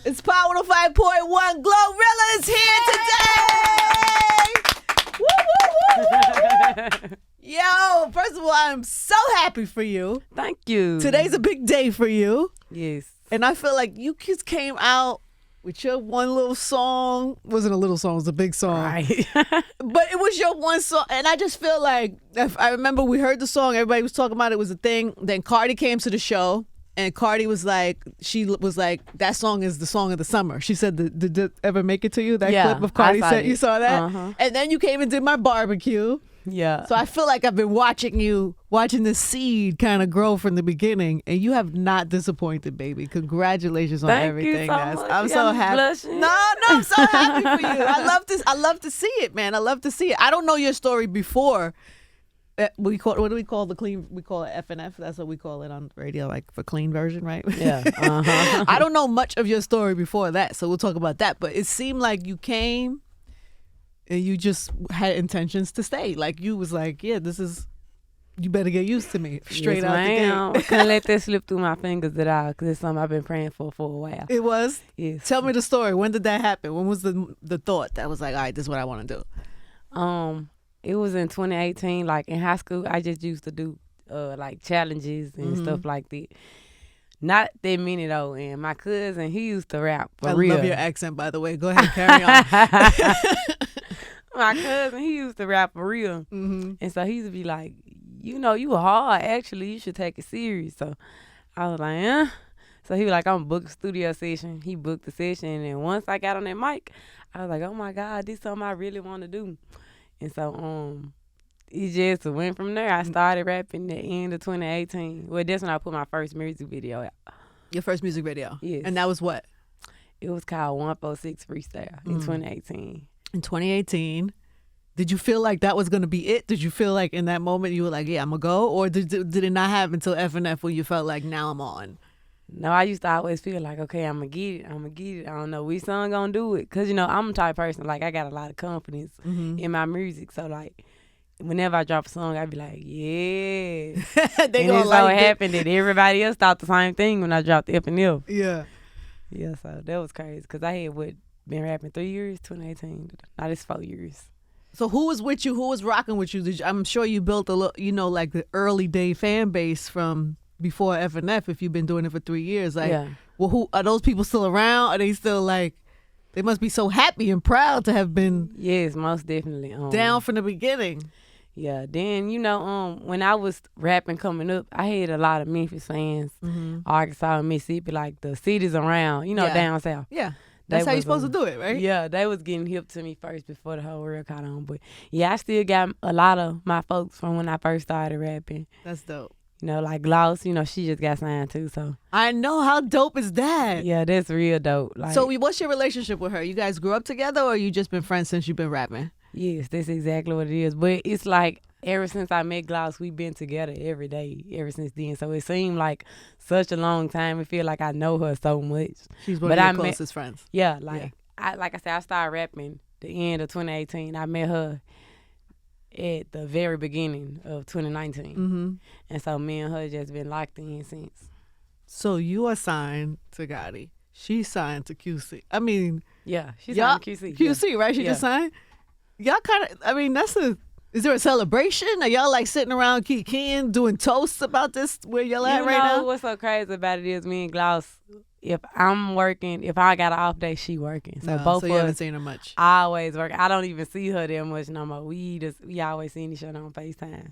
It's Power 105.1. GloRilla is here today. Woo, woo, woo, woo, woo. Yo, first of all, I'm so happy for you. Thank you. Today's a big day for you. Yes. And I feel like you kids came out with your one little song. It wasn't a little song, it was a big song. Right. But it was your one song. And I just feel like, if I remember we heard the song, everybody was talking about it was a thing. Then Cardi came to the show. And Cardi was like, that song is the song of the summer. She said, did it ever make it to you? That clip of Cardi said, you saw that? Uh-huh. And then you came and did my barbecue. Yeah. So I feel like I've been watching this seed kind of grow from the beginning, and you have not disappointed, baby. Congratulations on everything, guys. I'm so happy. Blushing. No, I'm so happy for you. I love to see it, man. I love to see it. I don't know your story before. What do we call the clean? We call it FNF. That's what we call it on radio, like for clean version, right? Yeah. Uh-huh. I don't know much of your story before that, so we'll talk about that. But it seemed like you came and you just had intentions to stay. Like you was like, yeah, you better get used to me straight out the gate. I couldn't let that slip through my fingers at all because it's something I've been praying for a while. It was? Yes. Tell me the story. When did that happen? When was the thought that was like, all right, this is what I want to do? It was in 2018. Like in high school, I just used to do like challenges and stuff like that. Not that many though. And my cousin, he used to rap for real. I love your accent, by the way. Go ahead, carry on. My cousin, he used to rap for real. Mm-hmm. And so he used to be like, you hard. Actually, you should take it serious. So I was like, eh. So he was like, I'm booked a studio session. He booked the session. And once I got on that mic, I was like, oh my God, this is something I really want to do. And so it just went from there. I started rapping at the end of 2018. Well, that's when I put my first music video out. Your first music video? Yes. And that was what? It was called 146 Freestyle in 2018. In 2018. Did you feel like that was going to be it? Did you feel like in that moment you were like, yeah, I'm going to go? Or did it not happen until FNF where you felt like, now I'm on? No, I used to always feel like, okay, I'm going to get it. I don't know which song going to do it. Because, I'm the type of person, like, I got a lot of confidence in my music. So, like, whenever I drop a song, I be like, yeah. They and gonna it like so it. happened that everybody else thought the same thing when I dropped FNF. Yeah. Yeah, so that was crazy. Because I had, been rapping 3 years, 2018. Now it's 4 years. So who was with you? Who was rocking with you? I'm sure you built a little, like the early day fan base from before FNF, if you've been doing it for 3 years. Like, yeah. Well, who are those people still around? Are they still like, they must be so happy and proud to have been yes, most definitely down from the beginning. Yeah, then when I was rapping coming up, I had a lot of Memphis fans, Arkansas and Mississippi, like the cities around, down south. Yeah. That's how you're supposed to do it, right? Yeah, they was getting hip to me first before the whole world caught on. But yeah, I still got a lot of my folks from when I first started rapping. That's dope. Like Lost, she just got signed too. So I know. How dope is that? Yeah, that's real dope. Like, so what's your relationship with her? You guys grew up together, or you just been friends since you've been rapping? Yes, that's exactly what it is. But it's like ever since I met Gloss, we've been together every day ever since then. So it seemed like such a long time. It feel like I know her so much. She's one of your closest friends. Yeah, I said, I started rapping the end of 2018. I met her at the very beginning of 2019. Mm-hmm. And so me and her just been locked in since. So you are signed to Gotti. She's signed to QC. I mean, yeah, she's signed to QC. QC, yeah. Right? She just signed? Y'all kind of, I mean, is there a celebration? Are y'all like sitting around keying, doing toasts about this, where y'all at right now? What's so crazy about it is me and Gloss, if I'm working, if I got an off day, she working. So both so of you us haven't seen her much. I always work. I don't even see her that much no more. We always seeing each other on FaceTime.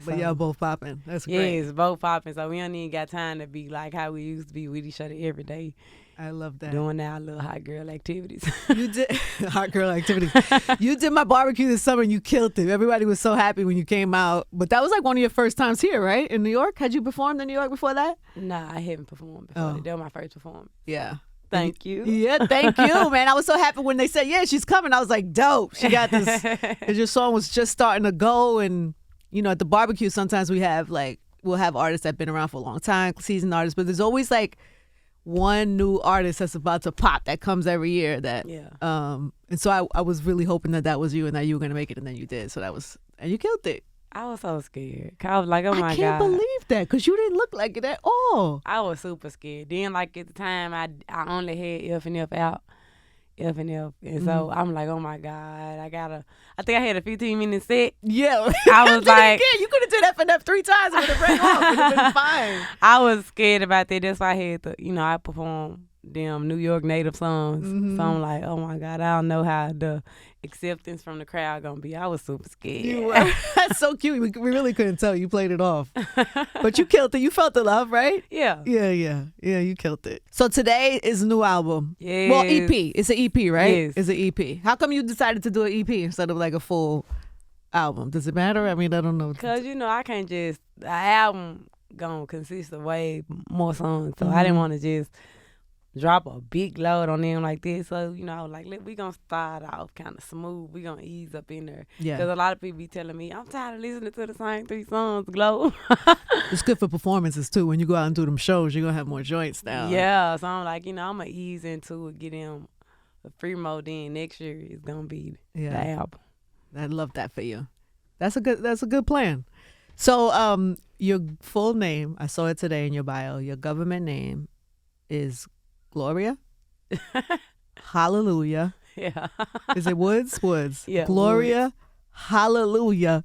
But y'all both popping. That's great. Yes, both popping. So we don't even got time to be like how we used to be with each other every day. I love that. Doing our little hot girl activities. You did hot girl activities. You did my barbecue this summer and you killed it. Everybody was so happy when you came out. But that was like one of your first times here, right? In New York? Had you performed in New York before that? Nah, I haven't performed before. Oh. That was my first performance. Yeah. Thank you. Yeah, thank you, man. I was so happy when they said, yeah, she's coming. I was like, dope. She got this. Because your song was just starting to go. And, at the barbecue, sometimes we'll have artists that have been around for a long time, seasoned artists. But there's always like one new artist that's about to pop that comes every year. And so I was really hoping that was you and that you were going to make it. And then you did. So and you killed it. I was so scared. 'Cause I was like, oh my I God. can't believe that because you didn't look like it at all. I was super scared. Then, like, at the time, I only had F and F out. F and F. And so I'm like, oh my God, I think I had a 15-minute set. Yeah. I was like, you could have did F and F 3 times and it would have off. It would have been fine. I was scared about that. That's why I had to, I perform them New York native songs. So I'm like, oh my God, I don't know how the acceptance from the crowd gonna be. I was super scared. You were. That's so cute. We really couldn't tell. You played it off. But you killed it. You felt the love, right? Yeah. Yeah, you killed it. So today is a new album. Yes. Well, EP. It's an EP, right? Yes. It's an EP. How come you decided to do an EP instead of like a full album? Does it matter? I mean, I don't know. Because, I can't just, the album gonna consist of way more songs. So I didn't want to just drop a big load on them like this. So, I was like, we gonna start off kind of smooth. We gonna ease up in there. Yeah. Because a lot of people be telling me, I'm tired of listening to the same 3 songs, Glow. It's good for performances too. When you go out and do them shows, you're gonna have more joints now. Yeah. So I'm like, I'm gonna ease into it, get them a free mode. Then next year is gonna be the album. I love that for you. That's a good plan. So, your full name, I saw it today in your bio. Your government name is GloRilla. Hallelujah. Yeah. Is it Woods? Woods. Yeah. GloRilla. Woods. Hallelujah.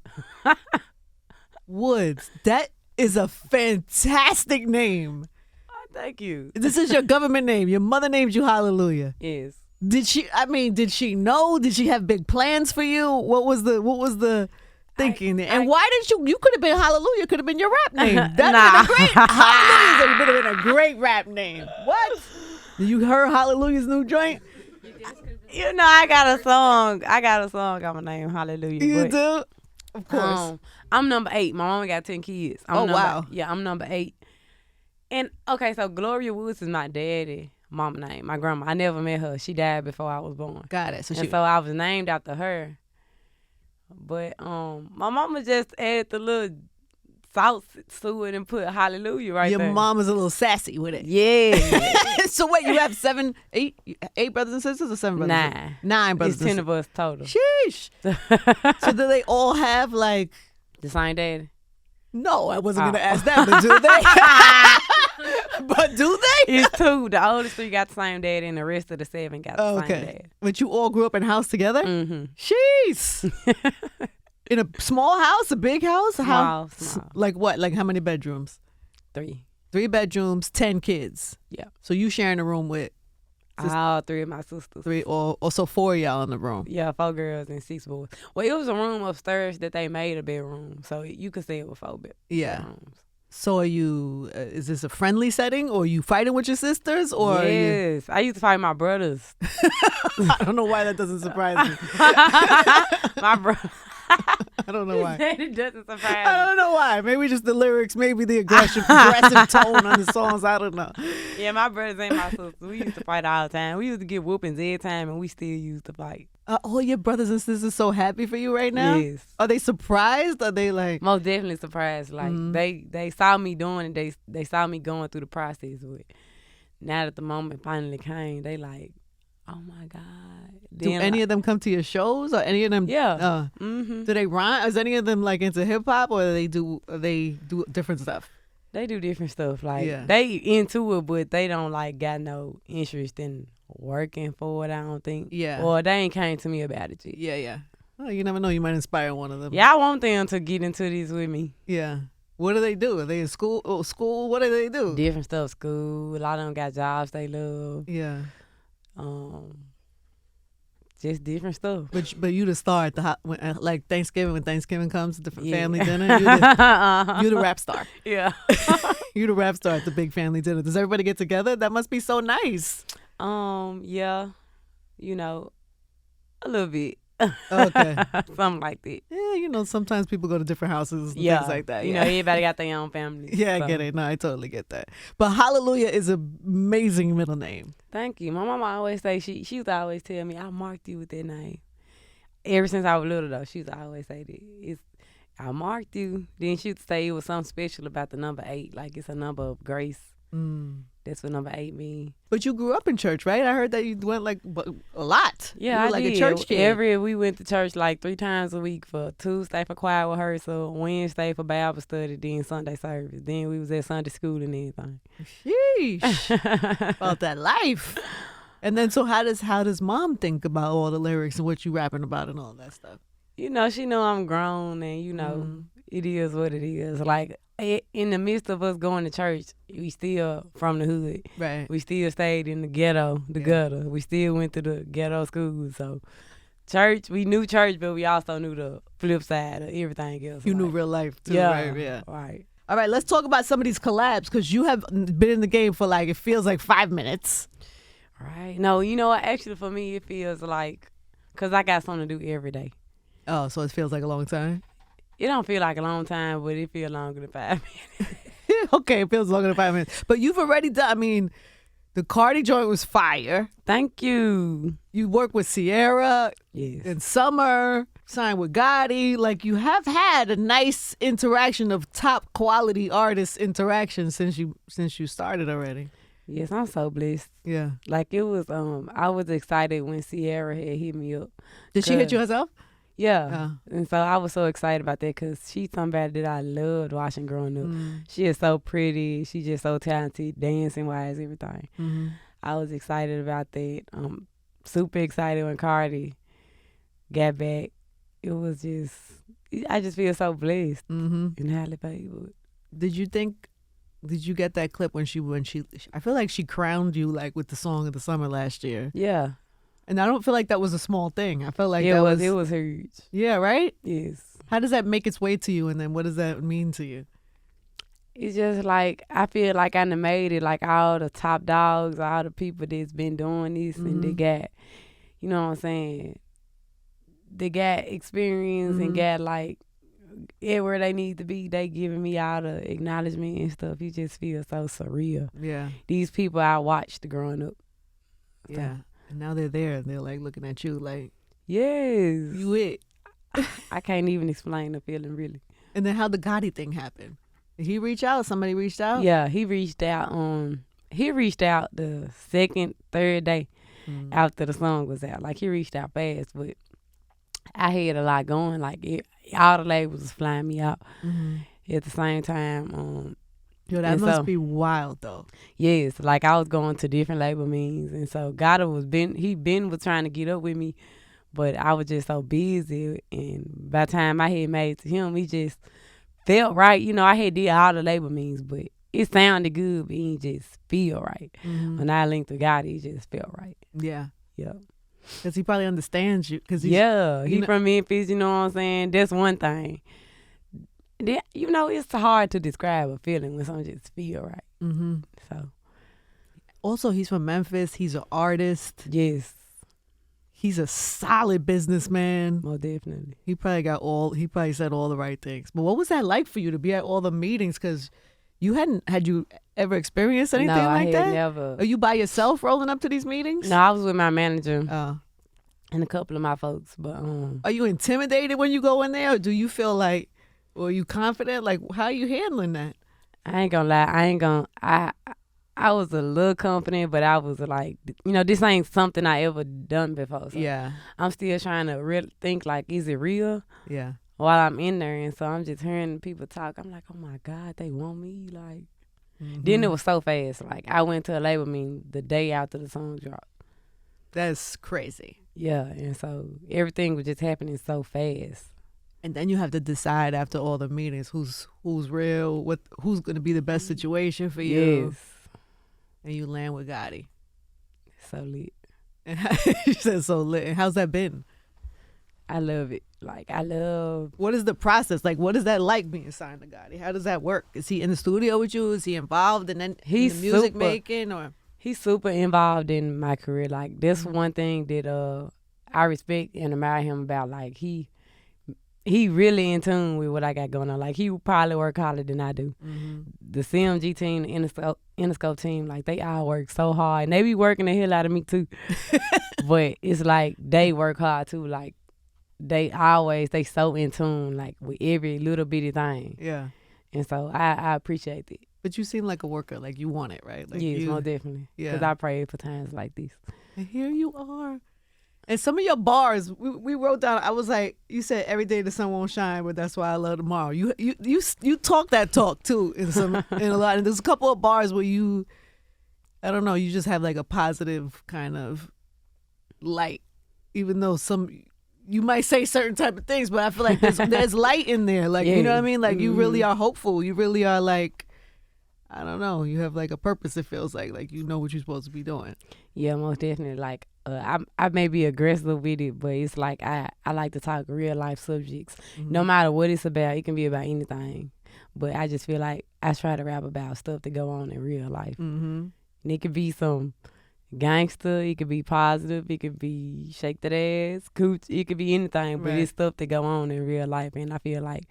Woods. That is a fantastic name. Oh, thank you. This is your government name. Your mother named you Hallelujah. Yes. Did she know? Did she have big plans for you? What was the thinking there? And why didn't you could have been Hallelujah, could have been your rap name. That'd have been great. Hallelujah would have been a great rap name. What? You heard Hallelujah's new joint? I got a song. On my name, Hallelujah. You do? Of course. I'm number 8. My mama got 10 kids. Wow. Yeah, I'm number 8. And okay, so GloRilla Woods is my daddy mama name. My grandma. I never met her. She died before I was born. Got it. So I was named after her. But my mama just added the little sauce to it and put Hallelujah right there. Your mom is a little sassy with it. Yeah. So wait, you have 8 brothers and sisters or 7 brothers? 9. 9 brothers. It's 10 of us total. Sheesh. So do they all have like the same daddy? No, I wasn't gonna ask that, but do they? But do they? It's 2. The oldest 3 got the same daddy, and the rest of the 7 got the same daddy. But you all grew up in a house together? Mm-hmm. Jeez. In a small house, a big house? Small. Like what? Like how many bedrooms? 3. 3 bedrooms, 10 kids. Yeah. So you sharing a room with all 3 of my sisters. 3 or so 4 of y'all in the room. Yeah, 4 girls and 6 boys. Well, it was a room upstairs that they made a bedroom, so you could say it was 4 bedrooms. So are you? Is this a friendly setting, or are you fighting with your sisters, or? Yes, I used to fight my brothers. I don't know why that doesn't surprise me. My brother. I don't know why. It doesn't surprise me. I don't know why. Maybe just the lyrics, maybe the aggressive tone on the songs. I don't know. Yeah, my brothers and my sisters, we used to fight all the time. We used to get whoopings every time, and we still used to fight. All your brothers and sisters so happy for you right now? Yes. Are they surprised? Are they like? Most definitely surprised. Like they saw me doing it. They saw me going through the process with it. Now that the moment finally came, they like, oh my God. Do any of them come to your shows, or any of them? Yeah. Do they rhyme? Is any of them like into hip hop, or they do different stuff? They do different stuff. Like they into it, but they don't like got no interest in working for it. I don't think. Yeah. Or they ain't came to me about it yet. Yeah. Well, you never know. You might inspire one of them. Yeah, I want them to get into this with me. Yeah. What do they do? Are they in school? Oh, school? What do they do? Different stuff. School. A lot of them got jobs they love. Yeah. Just different stuff. But you the star at the like Thanksgiving, when Thanksgiving comes, the family dinner. You the rap star. Yeah. You the rap star at the big family dinner. Does everybody get together? That must be so nice. Yeah. A little bit. Okay. Something like that. Yeah, sometimes people go to different houses and things like that. Everybody got their own family. Yeah, I get it. No, I totally get that. But Hallelujah is an amazing middle name. Thank you. My mama always say, she used to always tell me, I marked you with that name. Ever since I was little, though, she used to always say that. I marked you. Then she would say it was something special about the number 8, like it's a number of grace. That's what number 8 means. But you grew up in church, right? I heard that you went like a lot. Yeah, you were I like did. a church kid. We went to church like 3 times a week. For Tuesday for choir rehearsal, Wednesday for Bible study, then Sunday service. Then we was at Sunday school and everything. Sheesh. About that life. And then so how does mom think about all the lyrics and what you rapping about and all that stuff? You know, she know I'm grown and, you know, it is what it is. Like, in the midst of us going to church, we still from the hood. Right. We still stayed in the ghetto, gutter. We still went to the ghetto schools. So, church, we knew church, but we also knew the flip side of everything else. You knew real life, too, yeah, right? Yeah. Right. All right, let's talk about some of these collabs because you have been in the game for like, it feels like 5 minutes. Right. No, you know what? Actually, for me, it feels like, because I got something to do every day. Oh, so it feels like a long time? It don't feel like a long time, but it feels longer than 5 minutes. Okay, it feels longer than 5 minutes. But you've already done, I mean, the Cardi joint was fire. Thank you. You work with Sierra Yes. in Summer, signed with Gotti. Like, you have had a nice interaction of top quality artist interaction since you started already. Yes, I'm so blessed. Yeah. Like, it was, I was excited when Sierra had hit me up. Did she hit you herself? Yeah. And so I was so excited about that because she's somebody that I loved watching growing up. She is so pretty. She just so talented, dancing-wise, everything. I was excited about that. Super excited when Cardi got back. It was just, I just feel so blessed and highly favored. Did you get that clip when she, I feel like she crowned you like with the song of the summer last year. Yeah. And I don't feel like that was a small thing. I felt like it was huge. Yeah, right? Yes. How does that make its way to you, and then what does that mean to you? It's just like, I feel like I done made it, like all the top dogs, all the people that's been doing this, and they got, you know what I'm saying, they got experience and got like everywhere they need to be. They giving me all the acknowledgement and stuff. You just feel so surreal. Yeah. These people I watched growing up. Yeah. And now they're there and they're like looking at you like, yes, you it. I can't even explain the feeling really. And then how the Gotti thing happened? Did he reach out? Somebody reached out? Yeah, he reached out. He reached out the second, third day after the song was out. Like, he reached out fast, but I had a lot going. Like, all the labels was flying me out at the same time. Yo, that must be wild though. Yes, like I was going to different label meetings, and so Gotti was trying to get up with me, but I was just so busy, and by the time I had made it to him, he just felt right. You know, I had did all the label meetings, but it sounded good, but it just feel right. When I linked to Gotti, it just felt right. Yeah. Yeah. Because he probably understands you. Cause he from Memphis, you know what I'm saying? That's one thing. You know, it's hard to describe a feeling when something just feel right. So, also, he's from Memphis. He's an artist. Yes. He's a solid businessman. Most definitely. He probably said all the right things. But what was that like for you to be at all the meetings? Because had you ever experienced anything like that? No, I had never. Are you by yourself rolling up to these meetings? No, I was with my manager and a couple of my folks. But are you intimidated when you go in there, or do you feel like, or are you confident? Like, how are you handling that? I ain't gonna lie. I was a little confident, but I was like, you know, this ain't something I ever done before. So yeah. I'm still trying to think like, is it real? Yeah. While I'm in there, and so I'm just hearing people talk. I'm like, oh my God, they want me. Like, then it was so fast. Like, I went to a label meeting the day after the song dropped. That's crazy. Yeah, and so everything was just happening so fast. And then you have to decide after all the meetings who's real, who's going to be the best situation for you. Yes. And you land with Gotti. So lit. You said so lit. And how's that been? I love it. Like, What is the process? Like, what is that like being signed to Gotti? How does that work? Is he in the studio with you? Is he involved in the music making? Or he's super involved in my career. Like, that's one thing that I respect and admire him about. Like, he really in tune with what I got going on. Like, he probably work harder than I do. The CMG team, the Interscope team, like, they all work so hard. And they be working the hell out of me, too. But it's like they work hard, too. Like, they so in tune, like, with every little bitty thing. Yeah. And so I appreciate it. But you seem like a worker. Like you want it, right? Like Yes, most definitely. Yeah. Because I pray for times like this. And here you are. And some of your bars, we wrote down. I was like, you said every day the sun won't shine, but that's why I love tomorrow. You talk that talk too in a lot. And there's a couple of bars where I don't know, you just have like a positive kind of light, even though you might say certain type of things, but I feel like there's light in there. Like, you know what I mean? Like you really are hopeful. You really are like, I don't know, you have like a purpose. It feels like you know what you're supposed to be doing. Yeah, most definitely. Like I may be aggressive with it, but it's like I like to talk real life subjects. No matter what it's about. It can be about anything. But I just feel like I try to rap about stuff that go on in real life. And it could be some gangster, it could be positive, it could be shake that ass, cooch, it could be anything, but it's stuff that go on in real life, and I feel like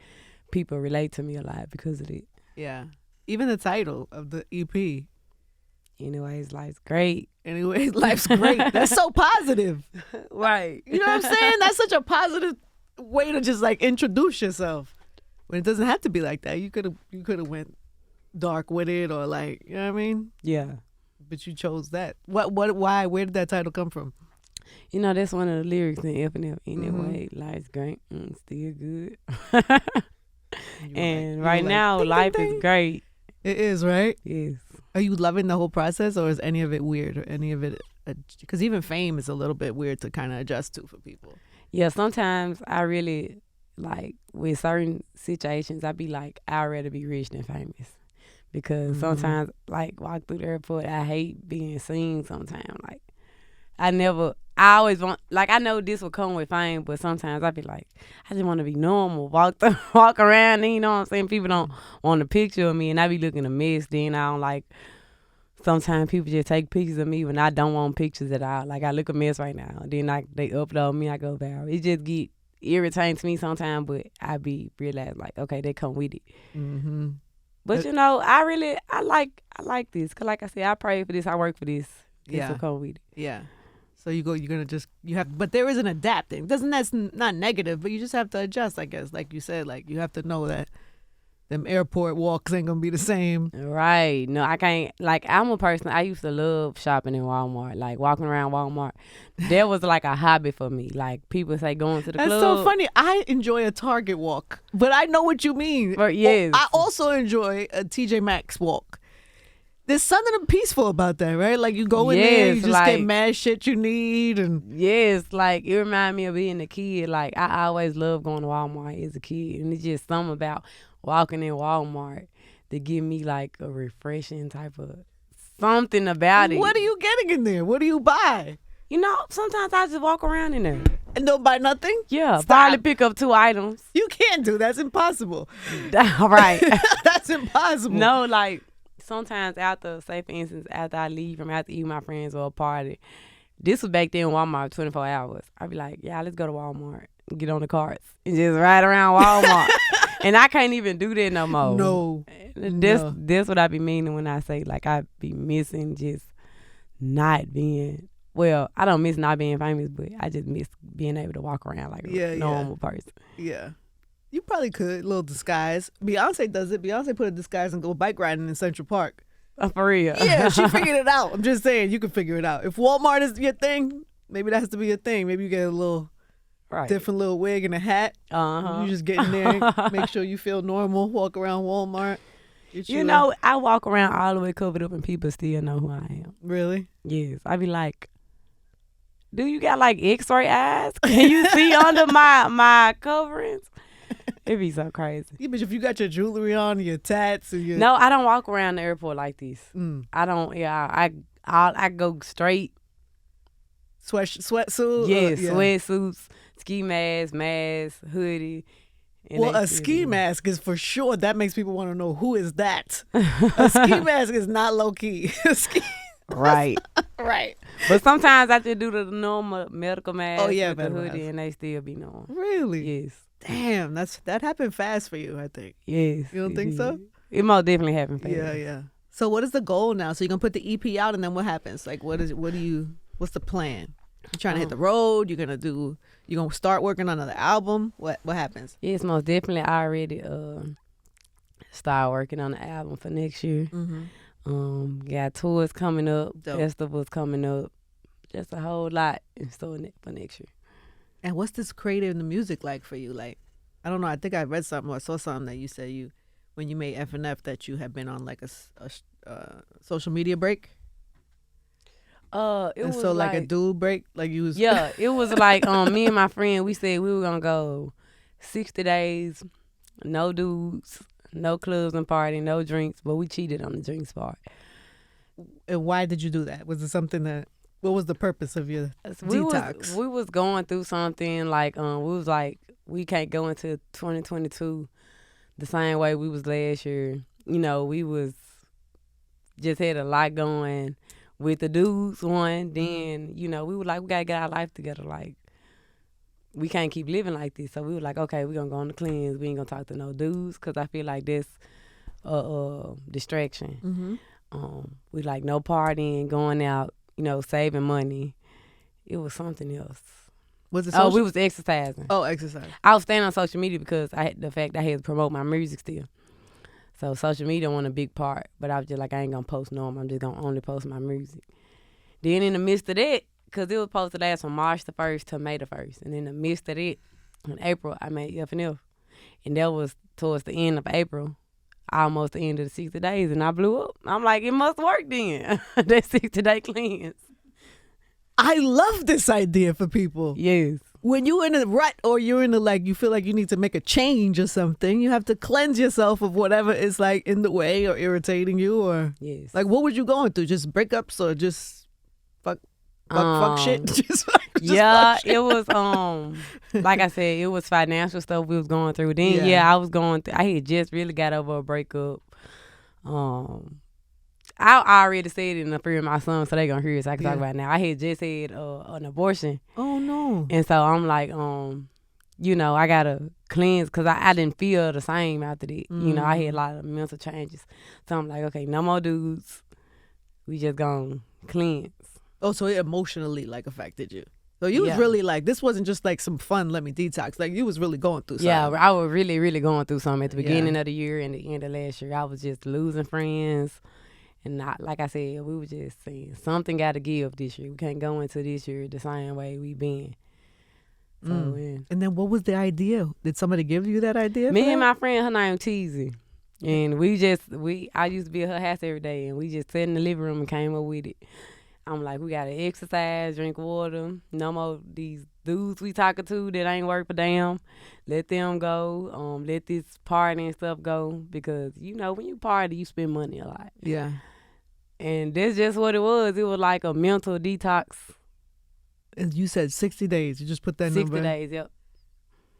people relate to me a lot because of it. Yeah. Even the title of the EP. Anyways, life's great. Anyways, life's great. That's so positive. Right. You know what I'm saying? That's such a positive way to just like introduce yourself. When it doesn't have to be like that. You could have went dark with it or like, you know what I mean? Yeah. But you chose that. Why? Where did that title come from? You know, that's one of the lyrics in F&F. Anyway, life's great. Still good. And right now, ding, life ding, ding. Is great. It is, right? Yes. Are you loving the whole process, or is any of it weird, or any of it? Because even fame is a little bit weird to kind of adjust to for people. Yeah, sometimes I really, like, with certain situations, I be like, I'd rather be rich than famous. Because sometimes, like, walk through the airport, I hate being seen sometimes. Like, I always want, like, I know this will come with fame, but sometimes I be like, I just want to be normal, walk around, and you know what I'm saying? People don't want a picture of me, and I be looking a mess. Then I don't like, sometimes people just take pictures of me when I don't want pictures at all. Like, I look a mess right now. Then they upload me, I go viral. It just get irritating to me sometimes, but I be realized, like, okay, they come with it. But you know, I like this. Cause like I said, I pray for this, I work for this. This will come with it. Yeah. So you have, but there is an adapting. That's not negative, but you just have to adjust, I guess. Like you said, like you have to know that them airport walks ain't gonna be the same. Right. No, I can't. Like, I'm a person, I used to love shopping in Walmart, like walking around Walmart. That was like a hobby for me. Like, people say going to the club. That's so funny. I enjoy a Target walk, but I know what you mean. But yes. I also enjoy a TJ Maxx walk. There's something peaceful about that, right? Like, you go in there, you just get mad shit you need. And yes, like, it reminds me of being a kid. Like, I always loved going to Walmart as a kid. And it's just something about walking in Walmart to give me, like, a refreshing type of something about it. What are you getting in there? What do you buy? You know, sometimes I just walk around in there. And don't buy nothing? Yeah, probably pick up 2 items. You can't do that. That's impossible. Right. That's impossible. No, like, sometimes after, say for instance, after I leave from after eat with my friends or a party, this was back then Walmart 24 hours. I'd be like, yeah, let's go to Walmart and get on the carts and just ride around Walmart. And I can't even do that no more. No. That's what I be meaning when I say, like, I be missing just not being, well, I don't miss not being famous, but I just miss being able to walk around like a normal person. Yeah. You probably could, a little disguise. Beyonce does it. Beyonce put a disguise and go bike riding in Central Park. For real. Yeah, she figured it out. I'm just saying, you can figure it out. If Walmart is your thing, maybe that has to be your thing. Maybe you get a little different little wig and a hat. You just get in there, make sure you feel normal, walk around Walmart. You know, I walk around all the way covered up and people still know who I am. Really? Yes. I be like, do you got like X-ray eyes? Can you see under my coverings? It be so crazy. Yeah, but if you got your jewelry on, your tats, and your... No, I don't walk around the airport like this. I don't. Yeah, I go straight. Sweatsuit. Yes, sweatsuits, ski mask, hoodie. Well, a ski mask is for sure. That makes people want to know, who is that? A ski mask is not low key. Right. Right. But sometimes I just do the normal medical mask with the hoodie, and they still be normal. Really? Yes. Damn, that happened fast for you, I think. Yes. You don't think so? It most definitely happened fast. Yeah. So what is the goal now? So you're gonna put the EP out, and then what happens? Like, what's the plan? You trying to hit the road? You gonna start working on another album? What happens? Yes, most definitely. I already start working on the album for next year. Got tours coming up, festivals coming up, just a whole lot in store for next year. And what's this creative in the music like for you? Like, I don't know. I think I read something or saw something that you said when you made F&F that you had been on like a social media break. It was like a dude break, like you was. Yeah, it was like me and my friend. We said we were gonna go 60 days, no dudes, no clubs and party, no drinks, but we cheated on the drinks part. And why did you do that? Was it something that? What was the purpose of your detox? We was going through something like we was like we can't go into 2022 the same way we was last year. You know, we was just had a lot going with the dudes one. Then you know we were like we gotta get our life together. Like we can't keep living like this. So we were like, okay, we're gonna go on the cleanse. We ain't gonna talk to no dudes because I feel like that's a distraction. We like no partying, going out. You know, saving money. It was something else. Was it we was exercising. Oh, exercise. I was staying on social media because I had I had to promote my music still. So social media wasn't a big part. But I was just like, I ain't going to post no more. I'm just going to only post my music. Then in the midst of that, because it was supposed to last from March the 1st to May the 1st. And in the midst of it, in April, I made F&F. And that was towards the end of April. Almost the end of the 60 days, and I blew up. I'm like, it must work then. That 60-day cleanse. I love this idea for people. Yes. When you're in a rut or you're in a, like, you feel like you need to make a change or something, you have to cleanse yourself of whatever is, like, in the way or irritating you or... Yes. Like, what was you going through? Just breakups or just fuck shit? just yeah, it was, like I said, it was financial stuff we was going through. Then, I was going through, I had just really got over a breakup. I already said it in the fear of my son, so they gonna hear it, so I can talk about it now. I had just had an abortion. Oh, no. And so I'm like, you know, I gotta cleanse because I didn't feel the same after that. You know, I had a lot of mental changes. So I'm like, okay, no more dudes. We just gonna cleanse. Oh, so it emotionally, like, affected you. So you was really like, this wasn't just like some fun, let me detox. Like you was really going through something. Yeah, I was really, really going through something at the beginning of the year and the end of last year. I was just losing friends. And not, like I said, we were just saying, something got to give this year. We can't go into this year the same way we been. So, And then what was the idea? Did somebody give you that idea? Me and my friend, her name Teasy. And I used to be at her house every day. And we just sat in the living room and came up with it. I'm like, we got to exercise, drink water. No more these dudes we talking to that ain't worth a damn. Let them go. Let this party and stuff go. Because, you know, when you party, you spend money a lot. Yeah. And that's just what it was. It was like a mental detox. And you said 60 days. You just put that number 60 days, yep.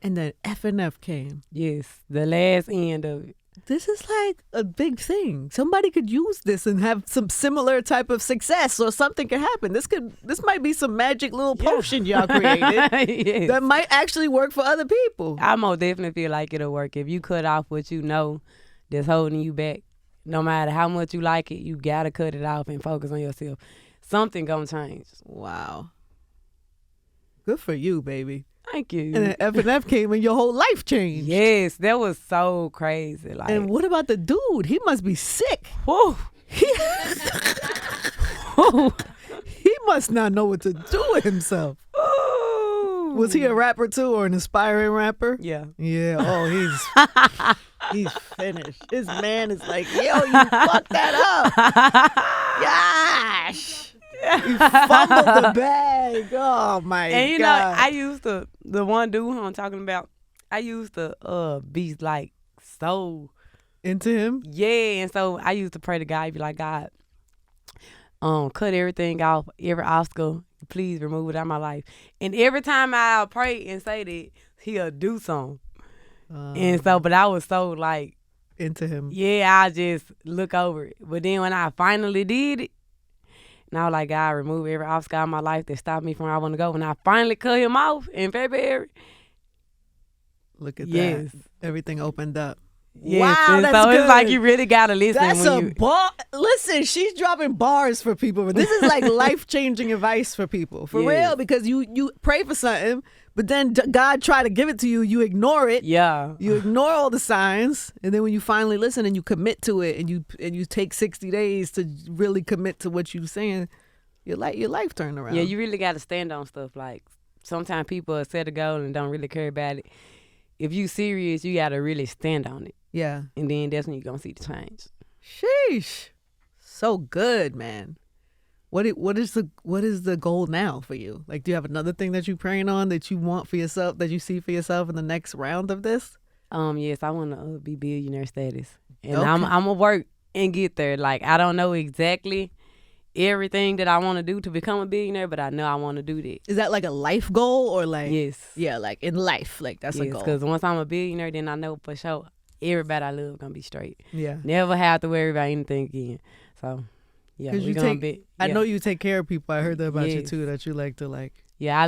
And then F&F came. Yes, the last end of it. This is like a big thing. Somebody could use this and have some similar type of success or something could happen. This might be some magic little potion y'all created that might actually work for other people. I most definitely feel like it'll work. If you cut off what you know that's holding you back, no matter how much you like it, you got to cut it off and focus on yourself. Something gonna change. Wow. Good for you, baby. Thank you. And then F&F came and your whole life changed. Yes, that was so crazy. Like, and what about the dude? He must be sick. Whew. He must not know what to do with himself. Ooh. Was he a rapper too or an aspiring rapper? Yeah. Yeah. Oh, he's finished. His man is like, yo, you fucked that up. Gosh. You fumbled the bag. Oh my God. And you know, I used to, the one dude who I'm talking about, I used to be like so into him. Yeah, and so I used to pray to God, be like, God, cut everything off, every obstacle, please remove it out of my life. And every time I pray and say that, he'll do something. And so, but I was so like into him. Yeah, I just look over it. But then when I finally did it, and I was like, God, remove every obstacle out of my life that stopped me from where I want to go. When I finally cut him off in February. Look at that. Everything opened up. Yes, Wow, and that's so good. it's like you really gotta listen. That's when a you, bar. Listen, she's dropping bars for people. This is like life-changing advice for people. For Yes. real, because you pray for something, but then God try to give it to you, you ignore it. Yeah. You ignore all the signs, and then when you finally listen and you commit to it, and you take 60 days to really commit to what you're saying, your life turn around. Yeah, you really got to stand on stuff. Like, sometimes people set a goal and don't really care about it. If you serious, you got to really stand on it. Yeah. And then that's when you're going to see the change. Sheesh. So good, man. What is the goal now for you? Like, do you have another thing that you're praying on that you want for yourself, that you see for yourself in the next round of this? Yes, I want to be billionaire status. And Okay. I'm going to work and get there. Like, I don't know exactly everything that I want to do to become a billionaire, but I know I want to do that. Is that like a life goal or like? Yes. Yeah, like in life, like that's a Yes, goal. because once I'm a billionaire, then I know for sure everybody I love going to be straight. Yeah. Never have to worry about anything again. So, yeah, we're going to be. I yeah. know you take care of people. I heard that about you Yes. too, that you like to like. Yeah, I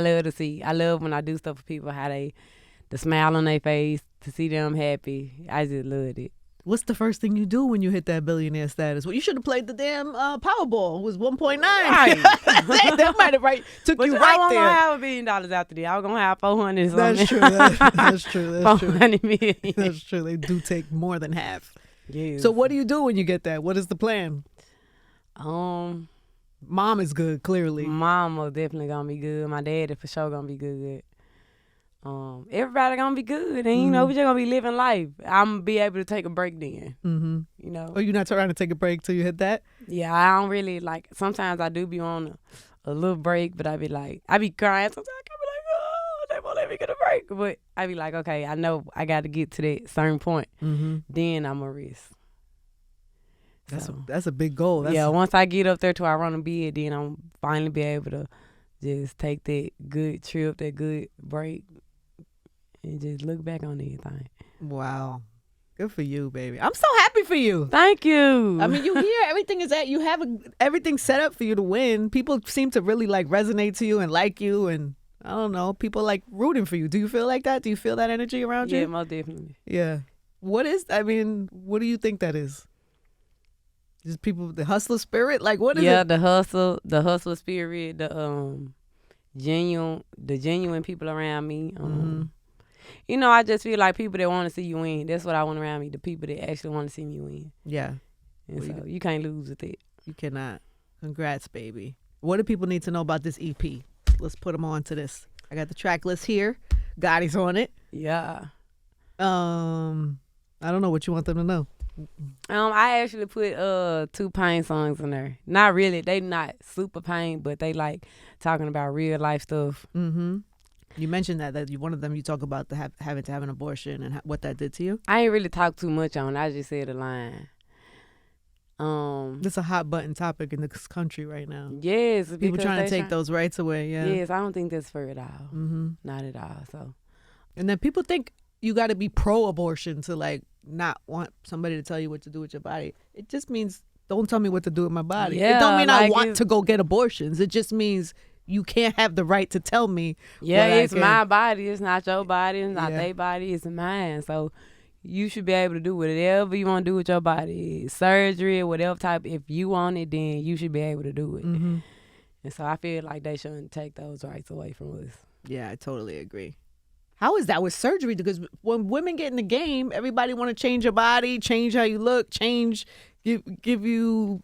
love when I do stuff for people, how the smile on their face, to see them happy. I just love it. What's the first thing you do when you hit that billionaire status? Well, you should have played the damn Powerball. It was 1.9. Right. that might have took But you I right won't there. have $1 billion after that. I was going to have 400 That's true. That's true. That's true. 400 million. That's true. They do take more than half. Yes. So what do you do when you get that? What is the plan? Mom is good, clearly. Mom most definitely going to be good. My dad is for sure going to be good. Everybody going to be good. And, you know, we just going to be living life. I'm going to be able to take a break then. Mm-hmm. You know? Oh, you're not trying to take a break till you hit that? Yeah, I don't really, like, sometimes I do be on a little break, but I be crying. Sometimes I be like, oh, they won't let me get a break. But I be like, okay, I know I got to get to that certain point. Mm-hmm. Then I'm a risk. That's a big goal. Once I get up there to I run a bid, then I'm finally be able to just take that good trip, that good break, and just look back on everything. Wow. Good for you, baby. I'm so happy for you. Thank you. I mean, you hear everything is that you have everything set up for you to win. People seem to really like resonate to you and like you, and I don't know, people like rooting for you. Do you feel like that? Do you feel that energy around you? Yeah, most definitely. Yeah. What do you think that is? Just people, the hustler spirit? Like, what is it? Yeah, the hustle spirit, the genuine people around me. You know, I just feel like people that want to see you win. That's what I want around me. The people that actually want to see me win. Yeah. And so you can't lose with it. You cannot. Congrats, baby. What do people need to know about this EP? Let's put them on to this. I got the track list here. Gotti's on it. Yeah. I don't know what you want them to know. I actually put 2 pain songs in there. Not really. They not super pain, but they like talking about real life stuff. Mm-hmm. You mentioned that one of them you talk about having to have an abortion and what that did to you. I ain't really talked too much on it. I just said a line. It's a hot button topic in this country right now. Yes, people trying to take those rights away. Yeah. Yes, I don't think that's fair at all. Mm-hmm. Not at all. So. And then people think you got to be pro-abortion to like not want somebody to tell you what to do with your body. It just means don't tell me what to do with my body. Yeah, it don't mean like I want to go get abortions. It just means you can't have the right to tell me. Yeah, it's my body. It's not your body. It's not their body. It's mine. So you should be able to do whatever you want to do with your body. Surgery, whatever type. If you want it, then you should be able to do it. Mm-hmm. And so I feel like they shouldn't take those rights away from us. Yeah, I totally agree. How is that with surgery? Because when women get in the game, everybody want to change your body, change how you look, give you,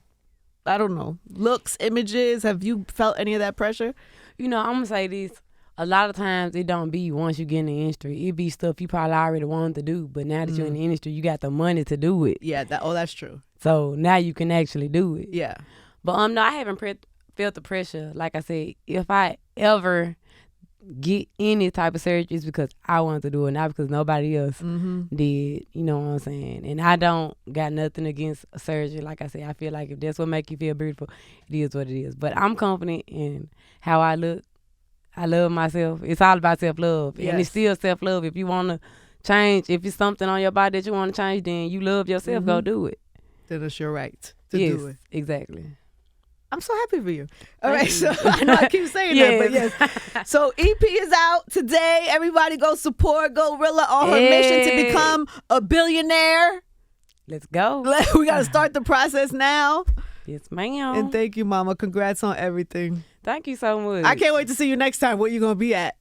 I don't know, looks, images. Have you felt any of that pressure? You know, I'm going to say this. A lot of times it don't be once you get in the industry. It be stuff you probably already wanted to do. But now that you're in the industry, you got the money to do it. Yeah, that's true. So now you can actually do it. Yeah. But no, I haven't felt the pressure. Like I said, if I ever get any type of surgery, it's because I wanted to do it, not because nobody else did. You know what I'm saying? And I don't got nothing against surgery. Like I said, I feel like if that's what make you feel beautiful, it is what it is. But I'm confident in how I look. I love myself. It's all about self-love. Yes. And it's still self-love. If you want to change, if it's something on your body that you want to change, then you love yourself, go do it. Then it's your right to do it. Exactly. I'm so happy for you. All right, so I know I keep saying that, but yes. So EP is out today. Everybody go support GloRilla on her mission to become a billionaire. Let's go. We got to start the process now. Yes, ma'am. And thank you, Mama. Congrats on everything. Thank you so much. I can't wait to see you next time. Where you going to be at?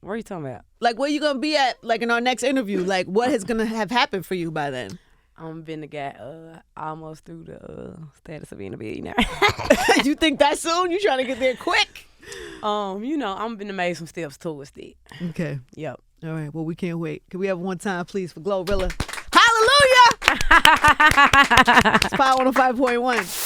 Where are you talking about? Like, where you going to be at, like, in our next interview? Like, what is going to have happened for you by then? I'm been the guy almost through the status of being a billionaire. You think that soon? You trying to get there quick? I'm been made some steps towards that. Okay. Yep. All right. Well, we can't wait. Can we have one time, please, for GloRilla? Hallelujah! It's Power 105.1.